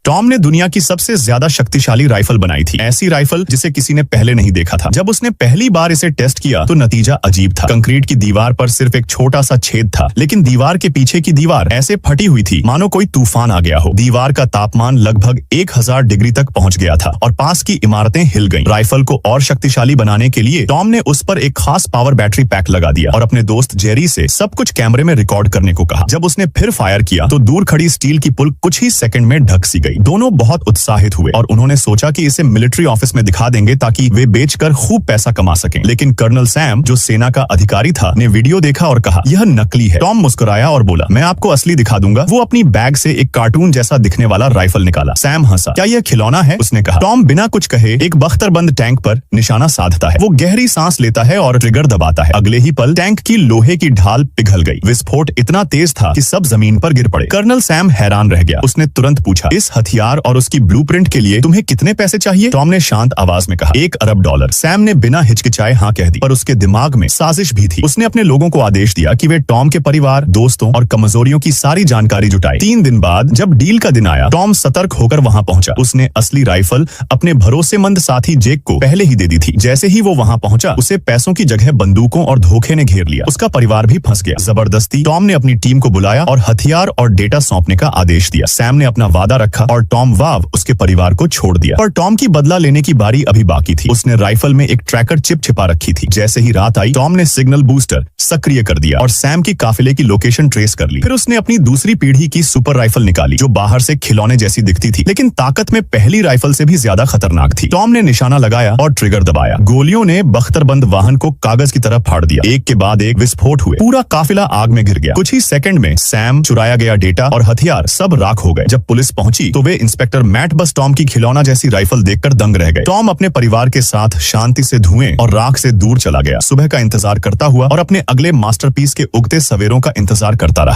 Tom ने दुनिया की सबसे ज्यादा शक्तिशाली राइफल बनाई थी, ऐसी राइफल जिसे किसी ने पहले नहीं देखा था। जब उसने पहली बार इसे टेस्ट किया तो नतीजा अजीब था। कंक्रीट की दीवार पर सिर्फ एक छोटा सा छेद था, लेकिन दीवार के पीछे की दीवार ऐसे फटी हुई थी मानो कोई तूफान आ गया हो। दीवार का तापमान लगभग 1000 डिग्री तक पहुंच गया था और पास की इमारतें हिल गईं। राइफल को और शक्तिशाली बनाने के लिए टॉम ने उस पर एक खास पावर बैटरी पैक लगा दिया और अपने दोस्त जेरी से सब कुछ कैमरे में रिकॉर्ड करने को कहा। जब उसने फिर फायर किया तो दूर खड़ी स्टील की पुल कुछ ही सेकंड में ढक सी गई। दोनों बहुत उत्साहित हुए और उन्होंने सोचा कि इसे मिलिट्री ऑफिस में दिखा देंगे ताकि वे बेचकर खूब पैसा कमा सकें। लेकिन कर्नल सैम, जो सेना का अधिकारी था, ने वीडियो देखा और कहा यह नकली है। टॉम मुस्कुराया और बोला मैं आपको असली दिखा दूंगा। वो अपनी बैग से एक कार्टून जैसा दिखने वाला राइफल निकाला। सैम हंसा। क्या यह खिलौना है? उसने कहा। टॉम बिना कुछ कहे एक बख्तरबंद टैंक पर निशाना साधता है। वो गहरी सांस लेता है और ट्रिगर दबाता है। अगले ही पल टैंक की लोहे की ढाल पिघल गई। विस्फोट इतना तेज था कि सब जमीन पर गिर पड़े। कर्नल सैम हैरान रह गया। उसने तुरंत पूछा इस हथियार और उसकी ब्लूप्रिंट के लिए तुम्हें कितने पैसे चाहिए? टॉम ने शांत आवाज में कहा $1 अरब। सैम ने बिना हिचकिचाए हाँ कह दी, पर उसके दिमाग में साजिश भी थी। उसने अपने लोगों को आदेश दिया कि वे टॉम के परिवार, दोस्तों और कमजोरियों की सारी जानकारी जुटाए। 3 दिन बाद जब डील का दिन आया, टॉम सतर्क होकर वहां पहुंचा। उसने असली राइफल अपने भरोसेमंद साथी जेक को पहले ही दे दी थी। जैसे ही वो वहां पहुंचा, उसे पैसों की जगह बंदूकों और धोखे ने घेर लिया। उसका परिवार भी फंस गया। जबरदस्ती टॉम ने अपनी टीम को बुलाया और हथियार और डेटा सौंपने का आदेश दिया। सैम ने अपना वादा रखा और टॉम वाव उसके परिवार को छोड़ दिया। पर टॉम की बदला लेने की बारी अभी बाकी थी। उसने राइफल में एक ट्रैकर चिप छिपा रखी थी। जैसे ही रात आई, टॉम ने सिग्नल बूस्टर सक्रिय कर दिया और सैम की काफिले की लोकेशन ट्रेस कर ली। फिर उसने अपनी दूसरी पीढ़ी की सुपर राइफल निकाली, जो बाहर से खिलौने जैसी दिखती थी, लेकिन ताकत में पहली राइफल से भी ज्यादा खतरनाक थी। टॉम ने निशाना लगाया और ट्रिगर दबाया। गोलियों ने बख्तरबंद वाहन को कागज की तरह फाड़ दिया। एक के बाद एक विस्फोट हुए। पूरा काफिला आग में घिर गया। कुछ ही सेकंड में सैम, चुराया गया डेटा और हथियार सब राख हो गए। जब पुलिस पहुंची तो वे इंस्पेक्टर मैट बस टॉम की खिलौना जैसी राइफल देखकर दंग रह गए। टॉम अपने परिवार के साथ शांति से धुएं और राख से दूर चला गया। सुबह का इंतजार करता हुआ और अपने अगले मास्टरपीस के उगते सवेरों का इंतजार करता रहा।